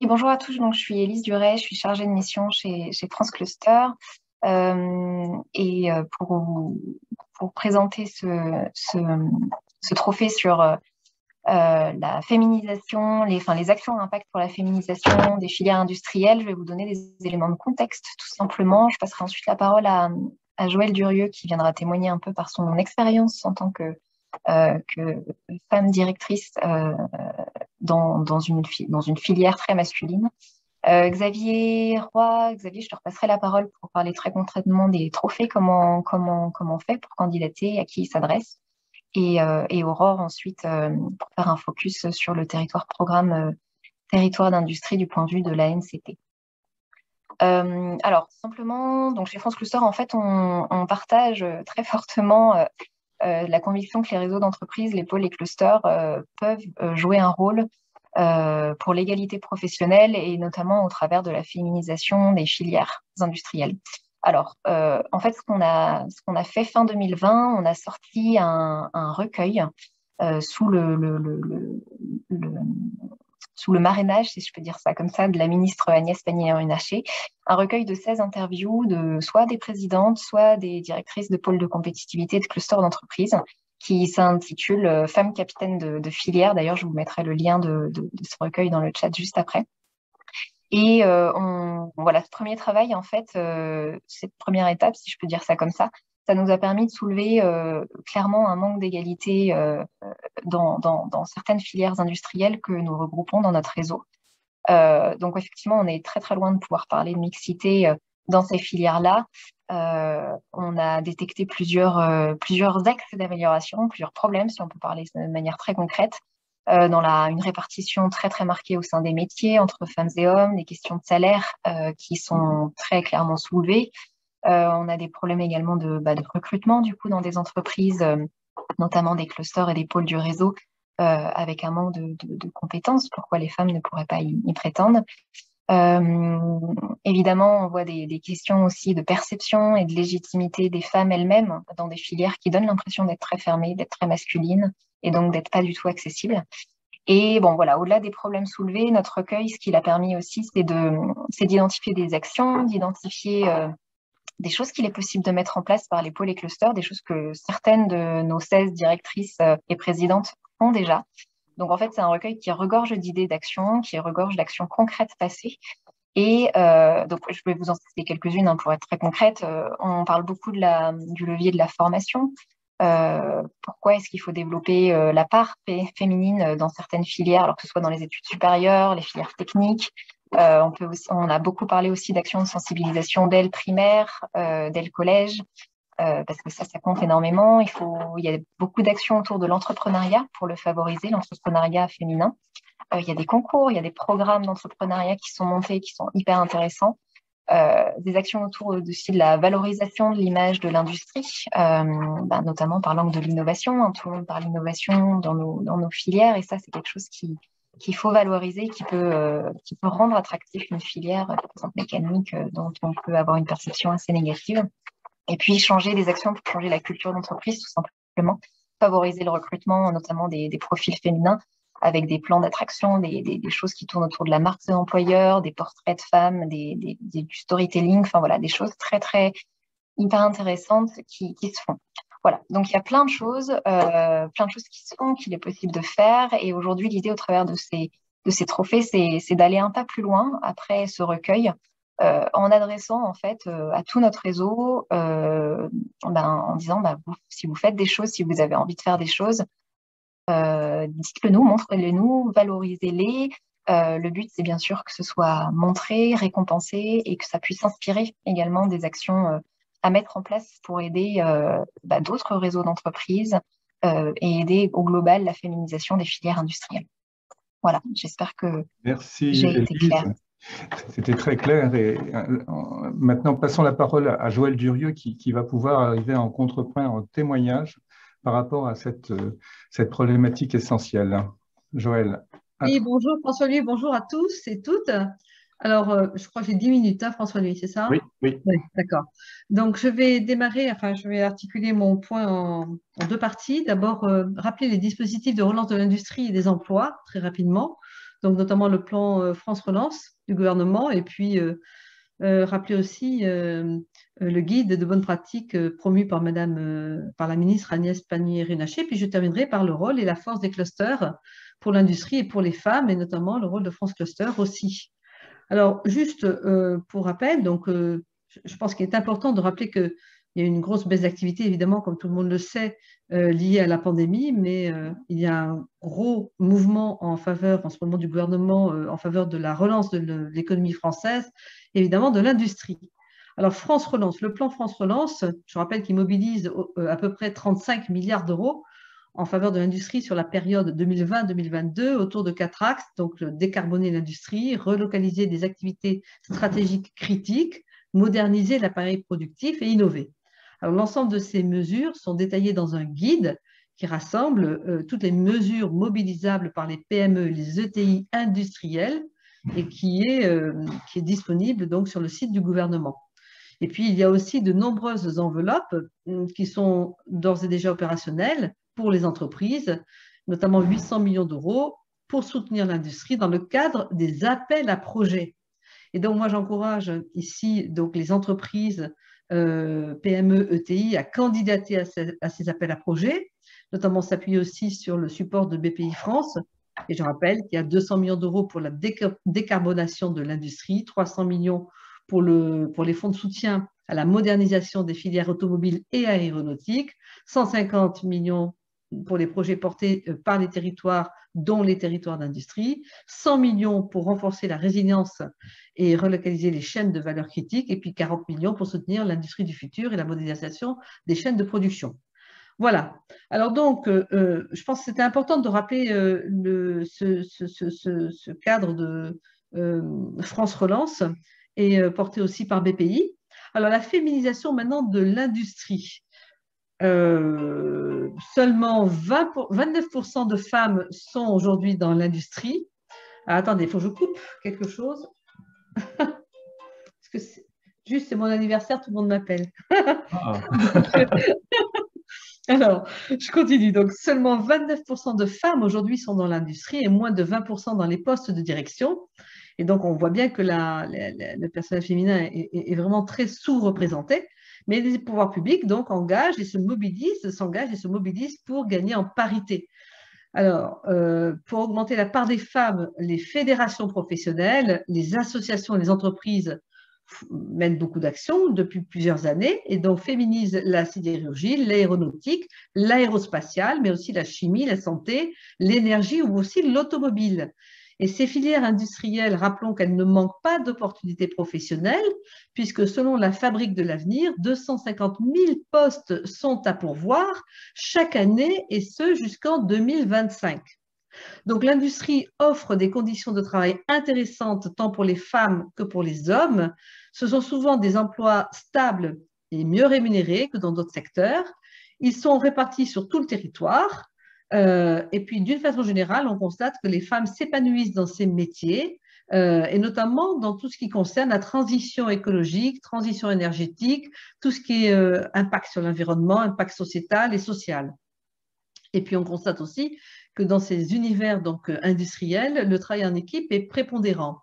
Et bonjour à tous, donc je suis Élise Duret, je suis chargée de mission chez France Cluster. Pour présenter ce trophée sur la féminisation, les actions à impact pour la féminisation des filières industrielles, je vais vous donner des éléments de contexte tout simplement. Je passerai ensuite la parole à Joëlle Durieux qui viendra témoigner un peu par son expérience en tant que femme directrice dans une filière très masculine. Xavier Roy, Xavier, je te repasserai la parole pour parler très concrètement des trophées, comment on fait pour candidater, à qui il s'adresse. Et Aurore ensuite pour faire un focus sur le programme territoire d'industrie du point de vue de la NCT. Alors, simplement, donc chez France Cluster, en fait, on partage très fortement la conviction que les réseaux d'entreprises, les pôles et clusters peuvent jouer un rôle pour l'égalité professionnelle et notamment au travers de la féminisation des filières industrielles. Alors, en fait, ce qu'on a fait fin 2020, on a sorti un recueil sous sous le marrainage, si je peux dire ça comme ça, de la ministre Agnès Pannier-Runacher, un recueil de 16 interviews de soit des présidentes, soit des directrices de pôles de compétitivité de clusters d'entreprises, qui s'intitule Femmes capitaines de filière. D'ailleurs, je vous mettrai le lien de ce recueil dans le chat juste après. Et voilà, ce premier travail, en fait, cette première étape, si je peux dire ça comme ça nous a permis de soulever clairement un manque d'égalité dans certaines filières industrielles que nous regroupons dans notre réseau. Donc effectivement, on est très très loin de pouvoir parler de mixité dans ces filières-là. On a détecté plusieurs axes d'amélioration, plusieurs problèmes, si on peut parler de manière très concrète, dans une répartition très très marquée au sein des métiers entre femmes et hommes, des questions de salaire qui sont très clairement soulevées. On a des problèmes également de recrutement du coup dans des entreprises, notamment des clusters et des pôles du réseau, avec un manque de compétences. Pourquoi les femmes ne pourraient pas y prétendre? Évidemment, on voit des questions aussi de perception et de légitimité des femmes elles-mêmes dans des filières qui donnent l'impression d'être très fermées, d'être très masculines et donc d'être pas du tout accessibles. Et bon, voilà, au-delà des problèmes soulevés, notre recueil, ce qu'il a permis aussi, c'est d'identifier des actions, d'identifier des choses qu'il est possible de mettre en place par les pôles et clusters, des choses que certaines de nos 16 directrices et présidentes font déjà. Donc, en fait, c'est un recueil qui regorge d'idées d'action, qui regorge d'actions concrètes passées. Et donc, je vais vous en citer quelques-unes pour être très concrète. On parle beaucoup du levier de la formation. Pourquoi est-ce qu'il faut développer la part féminine dans certaines filières, alors que ce soit dans les études supérieures, les filières techniques. On a beaucoup parlé aussi d'actions de sensibilisation dès le primaire, dès le collège, parce que ça compte énormément. Il y a beaucoup d'actions autour de l'entrepreneuriat pour le favoriser, l'entrepreneuriat féminin. Il y a des concours, il y a des programmes d'entrepreneuriat qui sont montés, qui sont hyper intéressants. Des actions autour aussi de la valorisation de l'image de l'industrie, notamment par l'angle de l'innovation. Tout le monde parle d'innovation dans nos filières, et ça, c'est quelque chose qu'il faut valoriser, qui peut rendre attractif une filière, par exemple mécanique, dont on peut avoir une perception assez négative. Et puis changer des actions pour changer la culture d'entreprise, tout simplement. Favoriser le recrutement, notamment des profils féminins, avec des plans d'attraction, des choses qui tournent autour de la marque de l'employeur, des portraits de femmes, du storytelling, enfin voilà, des choses très, très hyper intéressantes qui se font. Voilà, donc il y a plein de choses qui se font, qu'il est possible de faire. Et aujourd'hui, l'idée au travers de ces trophées, c'est d'aller un pas plus loin après ce recueil, en adressant en fait à tout notre réseau, en disant si vous faites des choses, si vous avez envie de faire des choses, dites-le nous, montrez-le nous, valorisez-les. Le but, c'est bien sûr que ce soit montré, récompensé et que ça puisse inspirer également des actions à mettre en place pour aider d'autres réseaux d'entreprises et aider au global la féminisation des filières industrielles. Voilà, j'espère que Merci, j'ai été Élise. claire. C'était très clair. Et maintenant, passons la parole à Joëlle Durieux qui va pouvoir arriver en contrepoint, en témoignage par rapport à cette problématique essentielle. Joëlle. Oui, bonjour François-Louis, bonjour à tous et toutes. Alors, je crois que j'ai 10 minutes, hein, François-Louis, c'est ça? Oui, oui. Oui, d'accord. Donc, je vais démarrer, je vais articuler mon point en deux parties. D'abord, rappeler les dispositifs de relance de l'industrie et des emplois, très rapidement. donc notamment le plan France Relance du gouvernement, et puis rappeler aussi le guide de bonnes pratiques promu par par la ministre Agnès Pannier-Runacher. Puis je terminerai par le rôle et la force des clusters pour l'industrie et pour les femmes, et notamment le rôle de France Cluster aussi. Alors, juste pour rappel, donc, je pense qu'il est important de rappeler qu'il y a une grosse baisse d'activité, évidemment, comme tout le monde le sait, liée à la pandémie, mais il y a un gros mouvement en faveur, en ce moment, du gouvernement, en faveur de la relance de l'économie française, évidemment de l'industrie. Alors, France Relance, le plan France Relance, je rappelle qu'il mobilise à peu près 35 milliards d'euros en faveur de l'industrie sur la période 2020-2022 autour de 4 axes, donc décarboner l'industrie, relocaliser des activités stratégiques critiques, moderniser l'appareil productif et innover. Alors, l'ensemble de ces mesures sont détaillées dans un guide qui rassemble toutes les mesures mobilisables par les PME et les ETI industriels et qui est disponible donc sur le site du gouvernement. Et puis, il y a aussi de nombreuses enveloppes qui sont d'ores et déjà opérationnelles pour les entreprises, notamment 800 millions d'euros pour soutenir l'industrie dans le cadre des appels à projets. Et donc, moi, j'encourage ici donc, les entreprises PME, ETI à candidater à ces appels à projets, notamment s'appuyer aussi sur le support de BPI France. Et je rappelle qu'il y a 200 millions d'euros pour la décarbonation de l'industrie, 300 millions pour les fonds de soutien à la modernisation des filières automobiles et aéronautiques, 150 millions pour les projets portés par les territoires, dont les territoires d'industrie, 100 millions pour renforcer la résilience et relocaliser les chaînes de valeur critique, et puis 40 millions pour soutenir l'industrie du futur et la modernisation des chaînes de production. Voilà. Alors donc, je pense que c'était important de rappeler ce cadre de France Relance et porté aussi par BPI. Alors, la féminisation maintenant de l'industrie. Seulement 29% de femmes sont aujourd'hui dans l'industrie. Attendez, il faut que je coupe quelque chose. Parce que juste, c'est mon anniversaire, tout le monde m'appelle. Alors, je continue. Donc, seulement 29% de femmes aujourd'hui sont dans l'industrie et moins de 20% dans les postes de direction. Et donc, on voit bien que le personnel féminin est vraiment très sous-représenté. Mais les pouvoirs publics, donc, s'engagent et se mobilisent pour gagner en parité. Alors, pour augmenter la part des femmes, les fédérations professionnelles, les associations et les entreprises mènent beaucoup d'actions depuis plusieurs années et donc féminisent la sidérurgie, l'aéronautique, l'aérospatiale, mais aussi la chimie, la santé, l'énergie ou aussi l'automobile. Et ces filières industrielles, rappelons qu'elles ne manquent pas d'opportunités professionnelles, puisque selon la Fabrique de l'avenir, 250 000 postes sont à pourvoir chaque année, et ce jusqu'en 2025. Donc l'industrie offre des conditions de travail intéressantes tant pour les femmes que pour les hommes. Ce sont souvent des emplois stables et mieux rémunérés que dans d'autres secteurs. Ils sont répartis sur tout le territoire. Et puis, d'une façon générale, on constate que les femmes s'épanouissent dans ces métiers, et notamment dans tout ce qui concerne la transition écologique, transition énergétique, tout ce qui est impact sur l'environnement, impact sociétal et social. Et puis, on constate aussi que dans ces univers donc, industriels, le travail en équipe est prépondérant.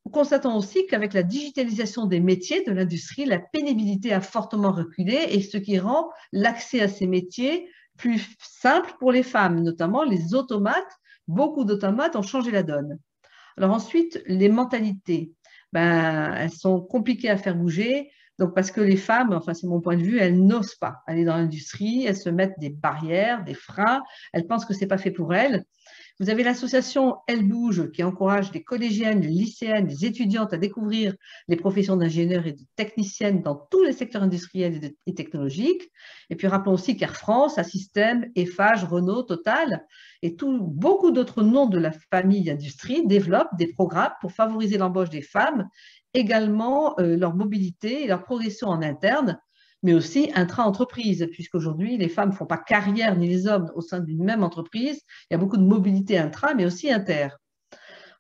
Nous constatons aussi qu'avec la digitalisation des métiers de l'industrie, la pénibilité a fortement reculé, et ce qui rend l'accès à ces métiers plus simple pour les femmes, notamment les automates. Beaucoup d'automates ont changé la donne. Alors ensuite, les mentalités, elles sont compliquées à faire bouger, donc parce que les femmes, enfin c'est mon point de vue, elles n'osent pas aller dans l'industrie, elles se mettent des barrières, des freins, elles pensent que ce n'est pas fait pour elles. Vous avez l'association Elle Bouge qui encourage les collégiennes, les lycéennes, les étudiantes à découvrir les professions d'ingénieurs et de techniciennes dans tous les secteurs industriels et technologiques. Et puis rappelons aussi qu'Air France, Assystem, Eiffage, Renault, Total et beaucoup d'autres noms de la famille industrie développent des programmes pour favoriser l'embauche des femmes, également leur mobilité et leur progression en interne, mais aussi intra-entreprise, puisqu'aujourd'hui, les femmes ne font pas carrière, ni les hommes, au sein d'une même entreprise. Il y a beaucoup de mobilité intra, mais aussi inter.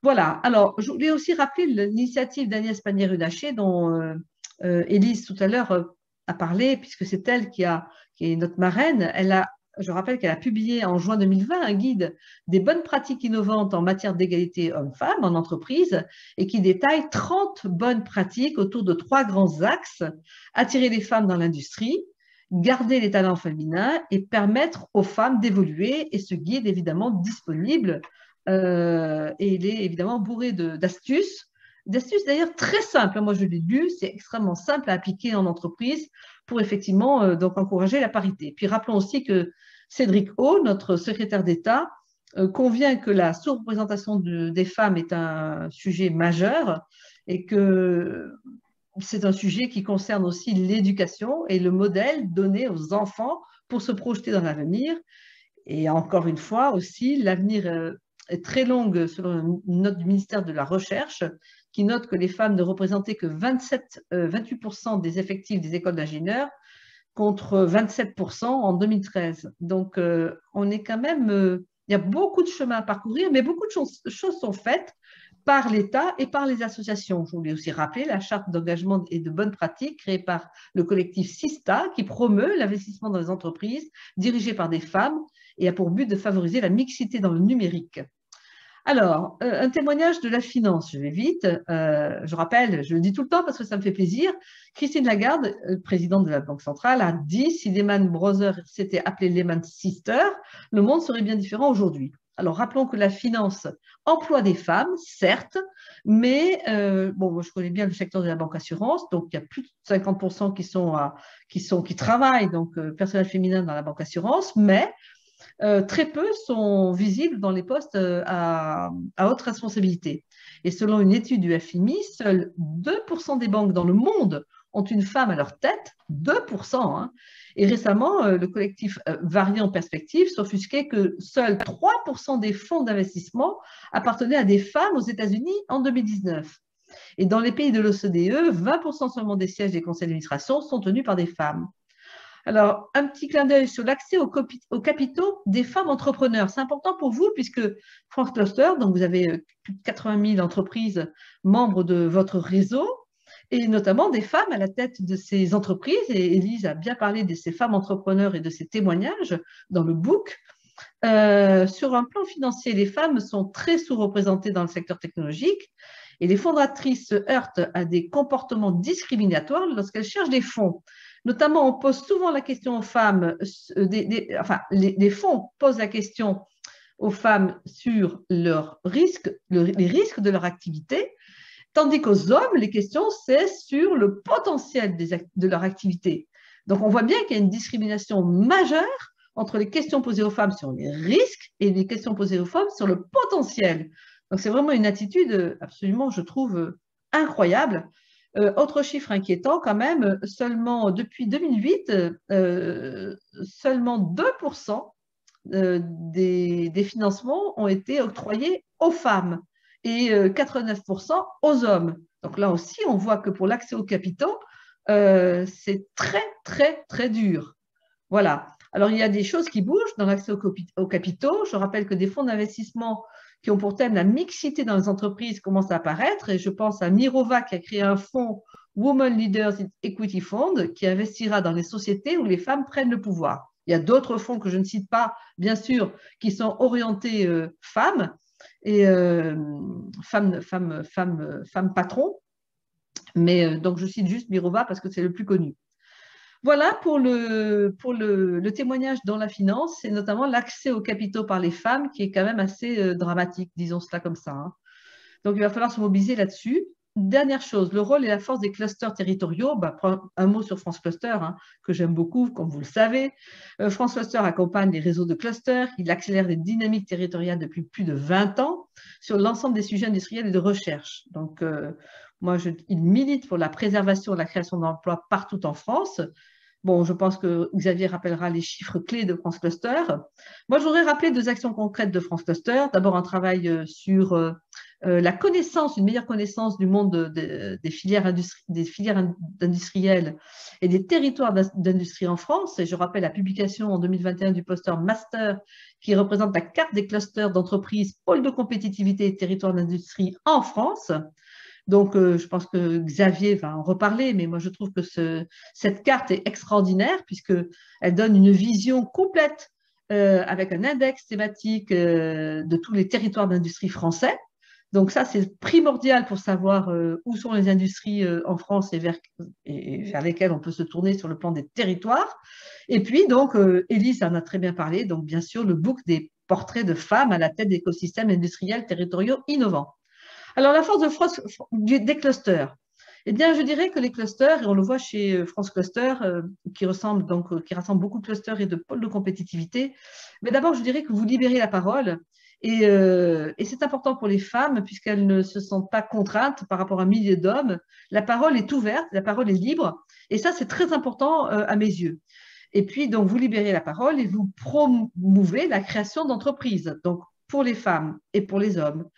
Voilà. Alors, je voulais aussi rappeler l'initiative d'Agnès Pannier-Runacher, dont Élise, tout à l'heure, a parlé, puisque c'est elle qui est notre marraine. Elle a je rappelle qu'elle a publié en juin 2020 un guide des bonnes pratiques innovantes en matière d'égalité hommes-femmes en entreprise et qui détaille 30 bonnes pratiques autour de 3 grands axes: attirer les femmes dans l'industrie, garder les talents féminins et permettre aux femmes d'évoluer. Et ce guide est évidemment disponible et il est évidemment bourré d'astuces. D'astuces d'ailleurs très simples. Moi, je l'ai lu, c'est extrêmement simple à appliquer en entreprise pour effectivement donc encourager la parité. Puis rappelons aussi que Cédric O, notre secrétaire d'État, convient que la sous-représentation des femmes est un sujet majeur et que c'est un sujet qui concerne aussi l'éducation et le modèle donné aux enfants pour se projeter dans l'avenir. Et encore une fois aussi, l'avenir est très long selon une note du ministère de la Recherche qui note que les femmes ne représentaient que 28% des effectifs des écoles d'ingénieurs contre 27% en 2013. Donc, on est quand même, il y a beaucoup de chemin à parcourir, mais beaucoup de choses sont faites par l'État et par les associations. Je voulais aussi rappeler la charte d'engagement et de bonnes pratiques créée par le collectif Sista qui promeut l'investissement dans les entreprises dirigées par des femmes et a pour but de favoriser la mixité dans le numérique. Alors, un témoignage de la finance, je vais vite. Je rappelle, je le dis tout le temps parce que ça me fait plaisir. Christine Lagarde, présidente de la Banque centrale, a dit si Lehman Brothers s'était appelé Lehman Sisters, le monde serait bien différent aujourd'hui. Alors, rappelons que la finance emploie des femmes, certes, mais bon, moi, je connais bien le secteur de la banque assurance, donc il y a plus de 50% qui travaillent, donc personnel féminin dans la banque assurance, mais très peu sont visibles dans les postes à haute responsabilité. Et selon une étude du FMI, seuls 2% des banques dans le monde ont une femme à leur tête, 2%. Hein. Et récemment, le collectif Variant Perspective s'offusquait que seuls 3% des fonds d'investissement appartenaient à des femmes aux États-Unis en 2019. Et dans les pays de l'OCDE, 20% seulement des sièges des conseils d'administration sont tenus par des femmes. Alors, un petit clin d'œil sur l'accès aux capitaux des femmes entrepreneurs. C'est important pour vous puisque France Cluster, donc vous avez plus de 80 000 entreprises membres de votre réseau et notamment des femmes à la tête de ces entreprises. Et Élise a bien parlé de ces femmes entrepreneurs et de ces témoignages dans le book. Sur un plan financier, les femmes sont très sous-représentées dans le secteur technologique et les fondatrices se heurtent à des comportements discriminatoires lorsqu'elles cherchent des fonds. Notamment, on pose souvent la question aux femmes, les fonds posent la question aux femmes sur leurs risques, les risques de leur activité, tandis qu'aux hommes, les questions, c'est sur le potentiel de leur activité. Donc, on voit bien qu'il y a une discrimination majeure entre les questions posées aux femmes sur les risques et les questions posées aux femmes sur le potentiel. Donc, c'est vraiment une attitude absolument, je trouve, incroyable. Autre chiffre inquiétant quand même, seulement depuis 2008, seulement 2% des financements ont été octroyés aux femmes et 89% aux hommes. Donc là aussi, on voit que pour l'accès aux capitaux, c'est très, très, très dur. Voilà. Alors, il y a des choses qui bougent dans l'accès aux capitaux. Je rappelle que des fonds d'investissement qui ont pour thème la mixité dans les entreprises commencent à apparaître. Et je pense à Mirova qui a créé un fonds Women Leaders Equity Fund qui investira dans les sociétés où les femmes prennent le pouvoir. Il y a d'autres fonds que je ne cite pas, bien sûr, qui sont orientés femmes et femmes patrons. Mais donc, je cite juste Mirova parce que c'est le plus connu. Voilà pour le témoignage dans la finance, et notamment l'accès aux capitaux par les femmes qui est quand même assez dramatique, disons cela comme ça. Hein. Donc, il va falloir se mobiliser là-dessus. Dernière chose, le rôle et la force des clusters territoriaux. Un mot sur France Cluster, hein, que j'aime beaucoup, comme vous le savez. France Cluster accompagne les réseaux de clusters. Il accélère les dynamiques territoriales depuis plus de 20 ans sur l'ensemble des sujets industriels et de recherche. Donc, il milite pour la préservation et la création d'emplois partout en France. Bon, je pense que Xavier rappellera les chiffres clés de France Cluster. Moi, je voudrais rappeler 2 actions concrètes de France Cluster. D'abord, un travail sur la connaissance, une meilleure connaissance du monde des filières industrielles et des territoires d'industrie en France. Et je rappelle la publication en 2021 du poster Master qui représente la carte des clusters d'entreprises, pôles de compétitivité et territoires d'industrie en France. Donc, je pense que Xavier va en reparler, mais moi, je trouve que cette carte est extraordinaire puisqu'elle donne une vision complète avec un index thématique de tous les territoires d'industrie français. Donc ça, c'est primordial pour savoir où sont les industries en France et vers lesquelles on peut se tourner sur le plan des territoires. Et puis, donc, Élise en a très bien parlé, donc bien sûr, le book des portraits de femmes à la tête d'écosystèmes industriels territoriaux innovants. Alors, la force des clusters. Eh bien, je dirais que les clusters, et on le voit chez France Cluster, qui rassemble beaucoup de clusters et de pôles de compétitivité, mais d'abord, je dirais que vous libérez la parole. Et c'est important pour les femmes, puisqu'elles ne se sentent pas contraintes par rapport à un millier d'hommes. La parole est ouverte, la parole est libre. Et ça, c'est très important à mes yeux. Et puis, donc, vous libérez la parole et vous promouvez la création d'entreprises, donc pour les femmes et pour les hommes.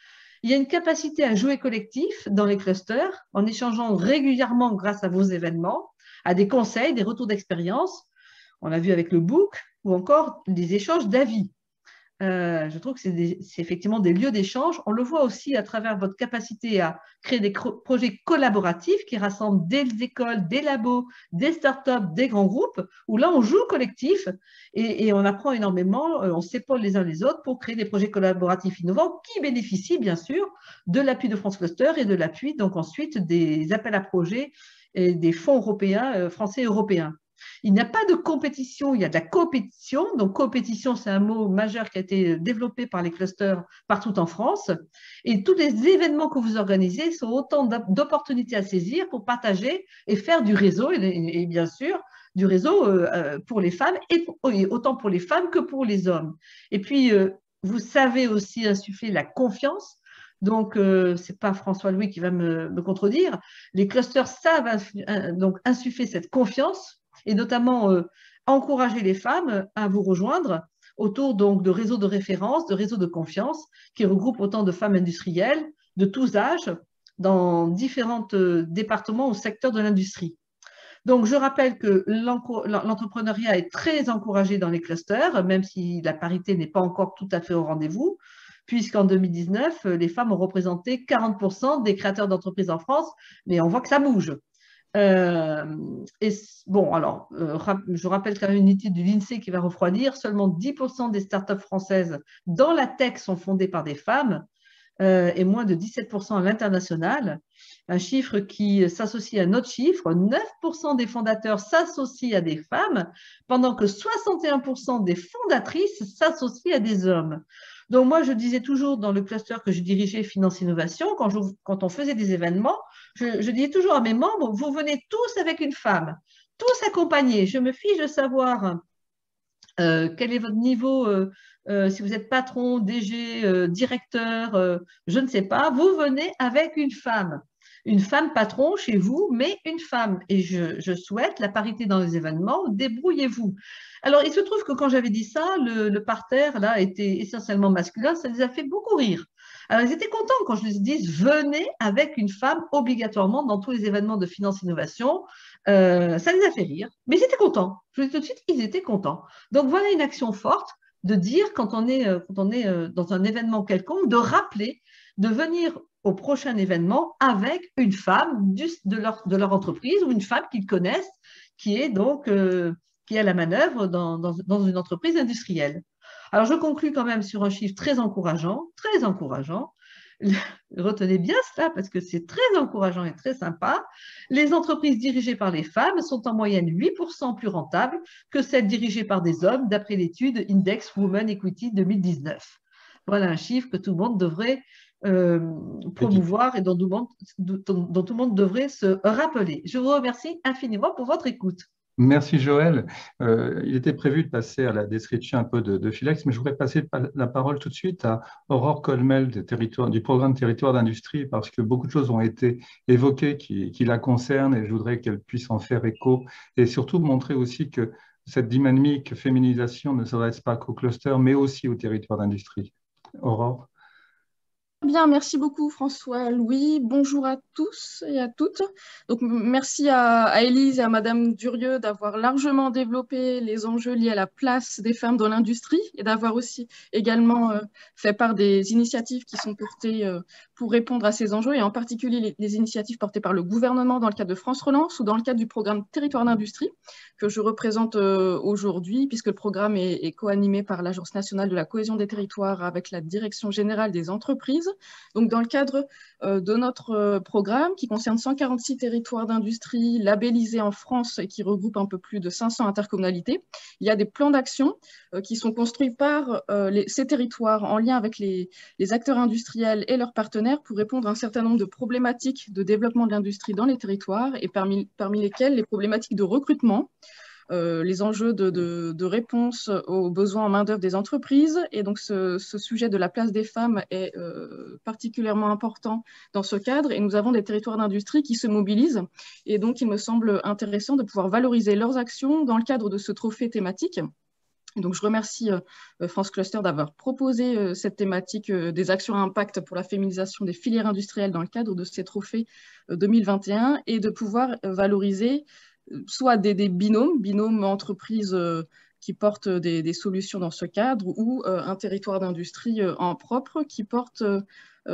Il y a une capacité à jouer collectif dans les clusters en échangeant régulièrement grâce à vos événements, à des conseils, des retours d'expérience. On l'a vu avec le book ou encore des échanges d'avis. Je trouve que c'est effectivement des lieux d'échange. On le voit aussi à travers votre capacité à créer des projets collaboratifs qui rassemblent des écoles, des labos, des startups, des grands groupes, où là, on joue collectif et on apprend énormément, on s'épaule les uns les autres pour créer des projets collaboratifs innovants qui bénéficient, bien sûr, de l'appui de France Cluster et de l'appui, donc ensuite, des appels à projets et des fonds européens, français et européens. Il n'y a pas de compétition, il y a de la coopétition. Donc, coopétition, c'est un mot majeur qui a été développé par les clusters partout en France. Et tous les événements que vous organisez sont autant d'opportunités à saisir pour partager et faire du réseau, et bien sûr, du réseau pour les femmes, et autant pour les femmes que pour les hommes. Et puis, vous savez aussi insuffler la confiance. Donc, ce n'est pas François-Louis qui va me contredire. Les clusters savent donc insuffler cette confiance et notamment encourager les femmes à vous rejoindre autour donc de réseaux de référence, de réseaux de confiance qui regroupent autant de femmes industrielles de tous âges dans différents départements ou secteurs de l'industrie. Donc, je rappelle que l'entrepreneuriat est très encouragé dans les clusters, même si la parité n'est pas encore tout à fait au rendez-vous, puisqu'en 2019, les femmes ont représenté 40% des créateurs d'entreprises en France, mais on voit que ça bouge. Bon, alors, je rappelle quand même une étude de l'INSEE qui va refroidir. Seulement 10% des startups françaises dans la tech sont fondées par des femmes et moins de 17% à l'international. Un chiffre qui s'associe à un autre chiffre. 9% des fondateurs s'associent à des femmes, pendant que 61% des fondatrices s'associent à des hommes. Donc, moi, je disais toujours dans le cluster que je dirigeais Finance Innovation, quand on faisait des événements, je disais toujours à mes membres, vous venez tous avec une femme, tous accompagnés. Je me fiche de savoir quel est votre niveau, si vous êtes patron, DG, directeur, je ne sais pas, vous venez avec une femme. Une femme patron chez vous, mais une femme. Et je souhaite la parité dans les événements, débrouillez-vous. Alors, il se trouve que quand j'avais dit ça, le parterre, là, était essentiellement masculin, ça les a fait beaucoup rire. Alors, ils étaient contents quand je les dis, venez avec une femme obligatoirement dans tous les événements de Finance Innovation. Ça les a fait rire, mais ils étaient contents. Je vous dis tout de suite, ils étaient contents. Donc, voilà une action forte de dire, quand on est dans un événement quelconque, de rappeler, de venir au prochain événement avec une femme de leur entreprise ou une femme qu'ils connaissent qui est donc qui est à la manœuvre dans une entreprise industrielle. Alors, je conclus quand même sur un chiffre très encourageant, très encourageant. Retenez bien cela parce que c'est très encourageant et très sympa. Les entreprises dirigées par les femmes sont en moyenne 8% plus rentables que celles dirigées par des hommes, d'après l'étude Index Women Equity 2019. Voilà un chiffre que tout le monde devrait promouvoir et dont tout le monde devrait se rappeler. Je vous remercie infiniment pour votre écoute. Merci Joël. Il était prévu de passer à la description un peu de Philex, mais je voudrais passer la parole tout de suite à Aurore Colmel du programme Territoire d'Industrie, parce que beaucoup de choses ont été évoquées qui la concernent et je voudrais qu'elle puisse en faire écho et surtout montrer aussi que cette dynamique féminisation ne s'adresse pas qu'au cluster, mais aussi au territoire d'industrie. Aurore. Bien, merci beaucoup François-Louis. Bonjour à tous et à toutes. Donc, merci à Élise et à Madame Durieux d'avoir largement développé les enjeux liés à la place des femmes dans l'industrie et d'avoir aussi également fait part des initiatives qui sont portées pour répondre à ces enjeux et en particulier les initiatives portées par le gouvernement dans le cadre de France Relance ou dans le cadre du programme Territoire d'industrie que je représente aujourd'hui puisque le programme est co-animé par l'Agence nationale de la cohésion des territoires avec la Direction générale des entreprises. Donc, dans le cadre de notre programme qui concerne 146 territoires d'industrie labellisés en France et qui regroupe un peu plus de 500 intercommunalités, il y a des plans d'action qui sont construits par ces territoires en lien avec les acteurs industriels et leurs partenaires pour répondre à un certain nombre de problématiques de développement de l'industrie dans les territoires et parmi lesquelles les problématiques de recrutement, les enjeux de réponse aux besoins en main-d'œuvre des entreprises. Et donc, ce sujet de la place des femmes est particulièrement important dans ce cadre. Et nous avons des territoires d'industrie qui se mobilisent. Et donc, il me semble intéressant de pouvoir valoriser leurs actions dans le cadre de ce trophée thématique. Et donc, je remercie France Cluster d'avoir proposé cette thématique des actions à impact pour la féminisation des filières industrielles dans le cadre de ces trophées 2021 et de pouvoir valoriser soit des binômes entreprises qui portent des solutions dans ce cadre ou un territoire d'industrie en propre qui porte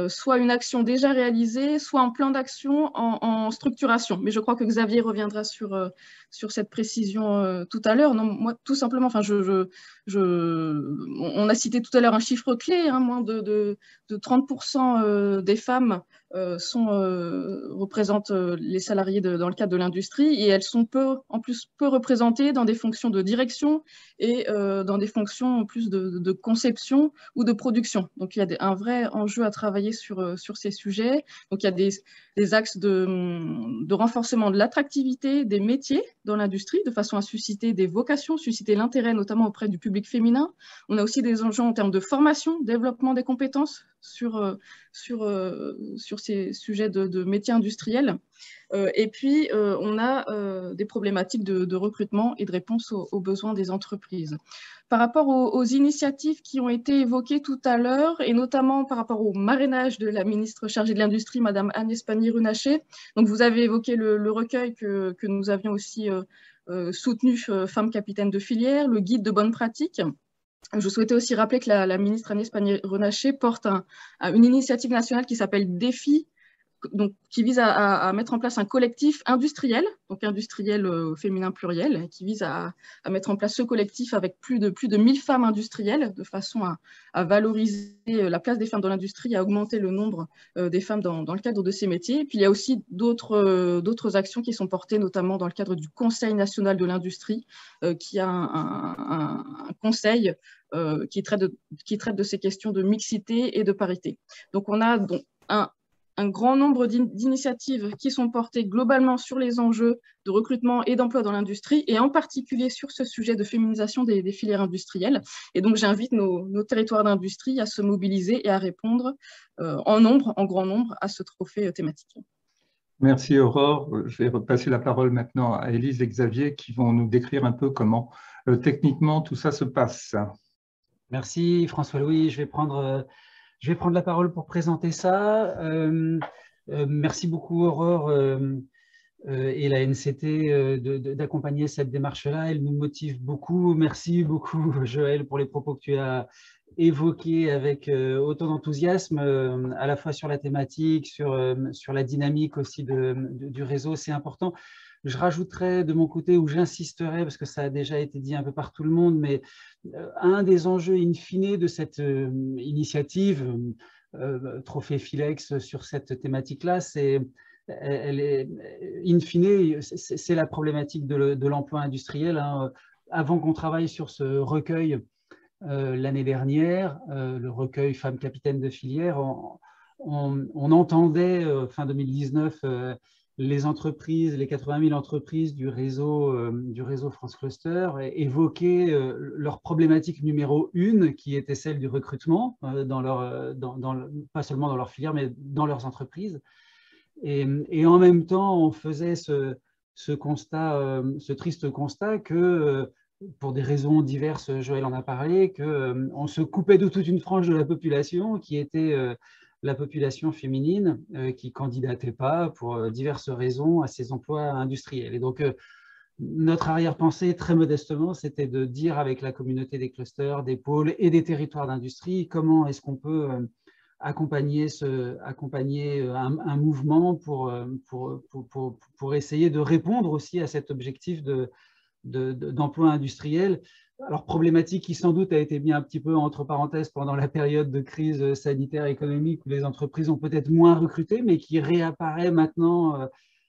soit une action déjà réalisée, soit un plan d'action en structuration. Mais je crois que Xavier reviendra sur cette précision tout à l'heure. Non, moi, tout simplement, enfin, on a cité tout à l'heure un chiffre clé, hein, moins de 30% des femmes représentent les salariés dans le cadre de l'industrie et elles sont en plus peu représentées dans des fonctions de direction et dans des fonctions en plus de conception ou de production. Donc, il y a un vrai enjeu à travailler sur ces sujets. Donc, il y a des axes de renforcement de l'attractivité des métiers dans l'industrie de façon à susciter des vocations, susciter l'intérêt notamment auprès du public féminin. On a aussi des enjeux en termes de formation, développement des compétences sur ces sujets de métiers industriels. Et puis, on a des problématiques de recrutement et de réponse aux besoins des entreprises. Par rapport aux initiatives qui ont été évoquées tout à l'heure, et notamment par rapport au marrainage de la ministre chargée de l'Industrie, Madame Agnès Pannier-Runacher, donc vous avez évoqué le recueil que nous avions aussi soutenu, Femmes capitaines de filière, le guide de bonnes pratiques. Je souhaitais aussi rappeler que la ministre Agnès Pannier-Runacher porte une initiative nationale qui s'appelle DEFI, donc, qui vise à mettre en place un collectif industriel, donc industriel féminin pluriel, qui vise à mettre en place ce collectif avec plus de 1000 femmes industrielles, de façon à valoriser la place des femmes dans l'industrie, à augmenter le nombre des femmes dans le cadre de ces métiers. Et puis, il y a aussi d'autres actions qui sont portées, notamment dans le cadre du Conseil national de l'industrie, qui a un conseil qui traite de ces questions de mixité et de parité. Donc, on a un grand nombre d'initiatives qui sont portées globalement sur les enjeux de recrutement et d'emploi dans l'industrie, et en particulier sur ce sujet de féminisation des filières industrielles. Et donc, j'invite nos territoires d'industrie à se mobiliser et à répondre en grand nombre à ce trophée thématique. Merci Aurore. Je vais repasser la parole maintenant à Élise et Xavier qui vont nous décrire un peu comment techniquement tout ça se passe. Merci François-Louis. Je vais prendre la parole pour présenter ça. Merci beaucoup Aurore et la NCT d'accompagner cette démarche-là. Elle nous motive beaucoup. Merci beaucoup Joël pour les propos que tu as évoqués avec autant d'enthousiasme, à la fois sur la thématique, sur la dynamique aussi du réseau. C'est important. Je rajouterai de mon côté, où j'insisterai, parce que ça a déjà été dit un peu par tout le monde, mais un des enjeux in fine de cette initiative, Trophée Philex sur cette thématique-là, c'est in fine, c'est la problématique de l'emploi industriel. Hein. Avant qu'on travaille sur ce recueil l'année dernière, le recueil Femmes capitaines de filière, on entendait fin 2019 les entreprises, les 80 000 entreprises du réseau France Cluster évoquaient leur problématique numéro 1, qui était celle du recrutement, pas seulement dans leur filière, mais dans leurs entreprises. Et en même temps, on faisait ce constat, ce triste constat que, pour des raisons diverses, Joël en a parlé, qu'on se coupait de toute une frange de la population qui était la population féminine qui ne candidatait pas pour diverses raisons à ces emplois industriels. Et donc, notre arrière-pensée, très modestement, c'était de dire avec la communauté des clusters, des pôles et des territoires d'industrie, comment est-ce qu'on peut accompagner un mouvement pour essayer de répondre aussi à cet objectif d'emploi industriel. Alors, problématique qui sans doute a été mis un petit peu entre parenthèses pendant la période de crise sanitaire économique où les entreprises ont peut-être moins recruté, mais qui réapparaît maintenant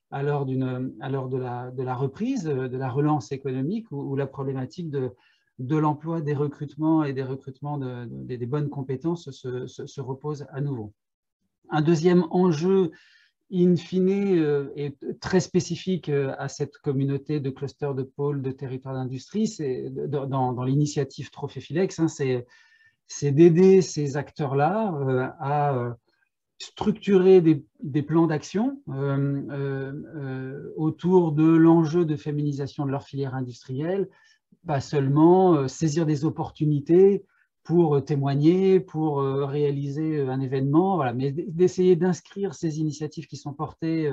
à l'heure de la reprise, de la relance économique, où la problématique de l'emploi, des recrutements et des recrutements des bonnes compétences se repose à nouveau. Un deuxième enjeu in fine est très spécifique à cette communauté de clusters, de pôles, de territoires d'industrie, c'est dans l'initiative Trophée Philex, hein, c'est d'aider ces acteurs-là à structurer des plans d'action autour de l'enjeu de féminisation de leur filière industrielle, pas seulement saisir des opportunités pour témoigner, pour réaliser un événement, voilà, mais d'essayer d'inscrire ces initiatives qui sont portées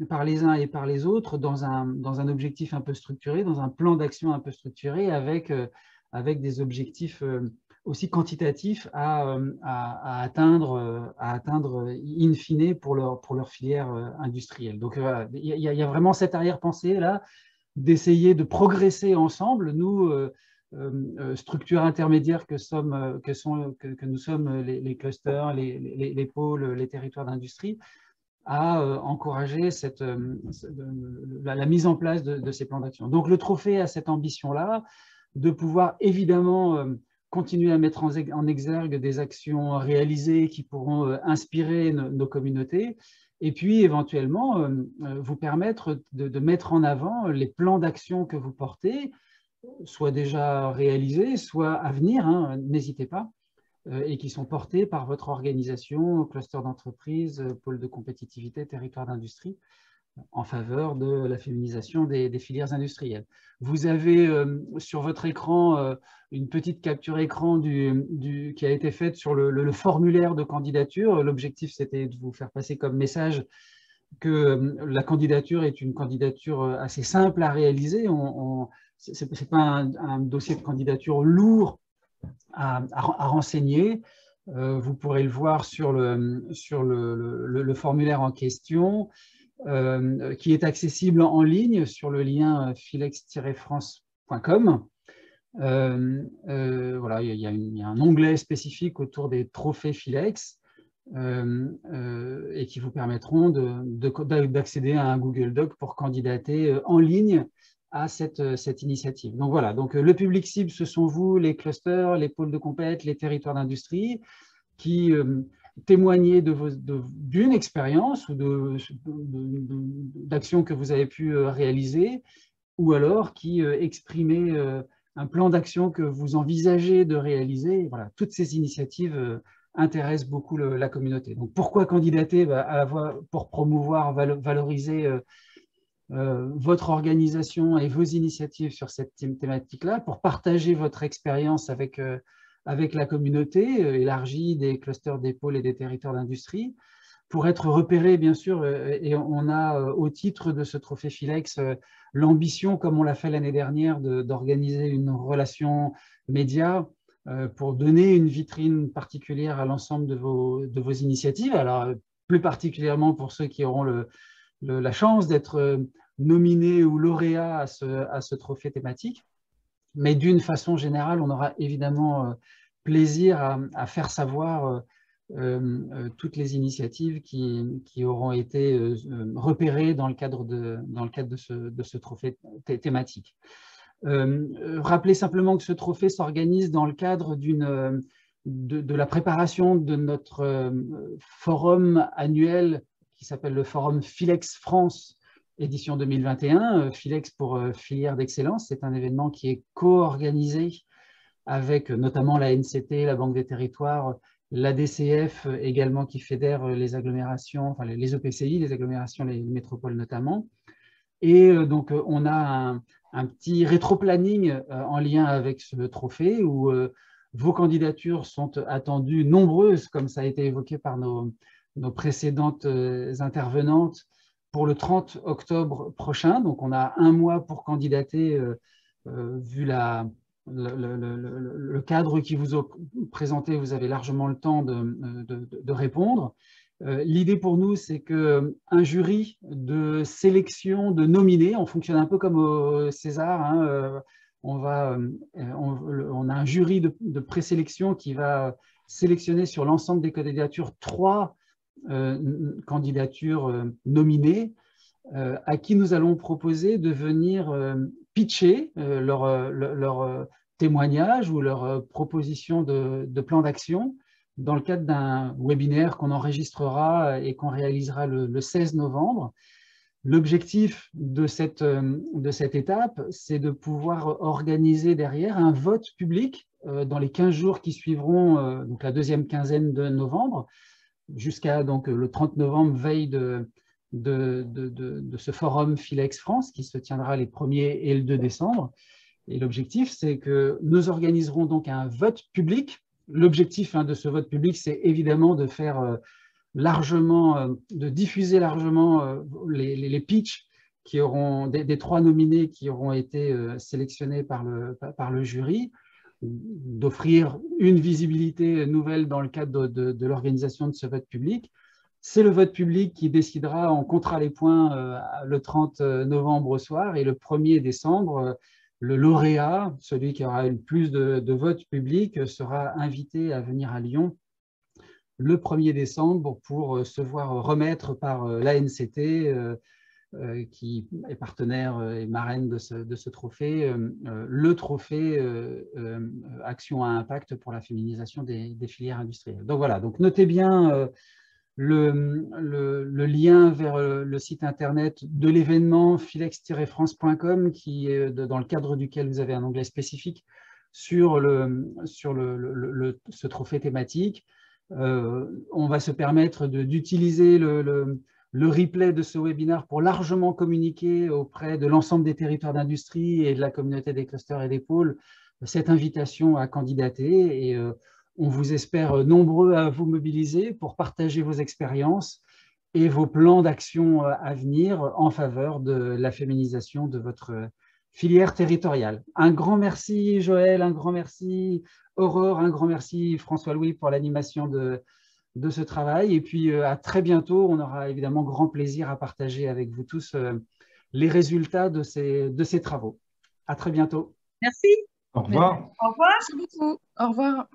par les uns et par les autres dans un objectif un peu structuré, dans un plan d'action un peu structuré avec des objectifs aussi quantitatifs à atteindre in fine pour leur filière industrielle. Donc, il y a vraiment cette arrière-pensée là d'essayer de progresser ensemble, nous, structures intermédiaires que nous sommes les clusters, les pôles, les territoires d'industrie, à encourager la mise en place de ces plans d'action. Donc, le trophée a cette ambition-là de pouvoir évidemment continuer à mettre en exergue des actions réalisées qui pourront inspirer nos communautés, et puis éventuellement vous permettre de mettre en avant les plans d'action que vous portez, soit déjà réalisés, soit à venir, hein, n'hésitez pas, et qui sont portés par votre organisation, cluster d'entreprise, pôle de compétitivité, territoire d'industrie, en faveur de la féminisation des filières industrielles. Vous avez sur votre écran une petite capture écran qui a été faite sur le formulaire de candidature. L'objectif, c'était de vous faire passer comme message que la candidature est une candidature assez simple à réaliser. Ce n'est pas un dossier de candidature lourd à renseigner. Vous pourrez le voir sur le formulaire en question, qui est accessible en ligne sur le lien philex-france.com. Voilà, il y a un onglet spécifique autour des trophées Philex et qui vous permettront d'accéder à un Google Doc pour candidater en ligne à cette initiative. Donc voilà, donc le public cible, ce sont vous, les clusters, les pôles de compète, les territoires d'industrie, qui témoignez d'une expérience ou d'action que vous avez pu réaliser, ou alors qui exprimez un plan d'action que vous envisagez de réaliser. Voilà, toutes ces initiatives intéressent beaucoup la communauté. Donc pourquoi candidater? À la fois pour promouvoir, valoriser votre organisation et vos initiatives sur cette thématique-là, pour partager votre expérience avec la communauté élargie des clusters, des pôles et des territoires d'industrie, pour être repéré, bien sûr, et on a au titre de ce trophée Philex l'ambition, comme on l'a fait l'année dernière, d'organiser une relation média pour donner une vitrine particulière à l'ensemble de vos initiatives. Alors, plus particulièrement pour ceux qui auront la chance d'être nominés ou lauréats à ce trophée thématique. Mais d'une façon générale, on aura évidemment plaisir à faire savoir toutes les initiatives qui auront été repérées dans le cadre de ce trophée thématique. Rappelez simplement que ce trophée s'organise dans le cadre de la préparation de notre forum annuel qui s'appelle le forum Philex France édition 2021, Philex pour filière d'excellence. C'est un événement qui est co-organisé avec notamment la NCT, la Banque des Territoires, l'ADCF également qui fédère les agglomérations, enfin les EPCI, les agglomérations, les métropoles notamment. Et donc on a un petit rétro-planning en lien avec ce trophée où Vos candidatures sont attendues nombreuses, comme ça a été évoqué par nos précédentes intervenantes, pour le 30 octobre prochain. Donc, on a un mois pour candidater, vu le cadre qui vous est présenté, vous avez largement le temps de répondre. L'idée pour nous, c'est qu'un jury de sélection de nominés, on fonctionne un peu comme au César, hein, on a un jury de présélection qui va sélectionner sur l'ensemble des candidatures 3 candidatures nominées, à qui nous allons proposer de venir pitcher leur témoignage ou leur proposition de plan d'action dans le cadre d'un webinaire qu'on enregistrera et qu'on réalisera le 16 novembre. L'objectif de cette étape, c'est de pouvoir organiser derrière un vote public dans les 15 jours qui suivront, donc la deuxième quinzaine de novembre, jusqu'à donc le 30 novembre, veille de ce forum Philex France qui se tiendra les 1er et le 2 décembre. Et l'objectif, c'est que nous organiserons donc un vote public. L'objectif de ce vote public, c'est évidemment de faire de diffuser largement les pitchs qui auront, des 3 nominés qui auront été sélectionnés par le jury, d'offrir une visibilité nouvelle dans le cadre de l'organisation de ce vote public. C'est le vote public qui décidera, on comptera les points le 30 novembre au soir, et le 1er décembre, le lauréat, celui qui aura eu le plus de votes publics, sera invité à venir à Lyon le 1er décembre pour se voir remettre par l'ANCT, qui est partenaire et marraine de ce trophée, le trophée Action à impact pour la féminisation des filières industrielles. Donc voilà, donc notez bien le lien vers le site internet de l'événement philex-france.com, qui est dans le cadre duquel vous avez un onglet spécifique sur ce trophée thématique. On va se permettre d'utiliser le replay de ce webinaire pour largement communiquer auprès de l'ensemble des territoires d'industrie et de la communauté des clusters et des pôles cette invitation à candidater, et on vous espère nombreux à vous mobiliser pour partager vos expériences et vos plans d'action à venir en faveur de la féminisation de votre filière territoriale. Un grand merci Joël, un grand merci Aurore, un grand merci François-Louis pour l'animation de ce travail, et puis à très bientôt. On aura évidemment grand plaisir à partager avec vous tous les résultats de ces travaux. À très bientôt. Merci. Au revoir. Au revoir. Merci beaucoup. Au revoir.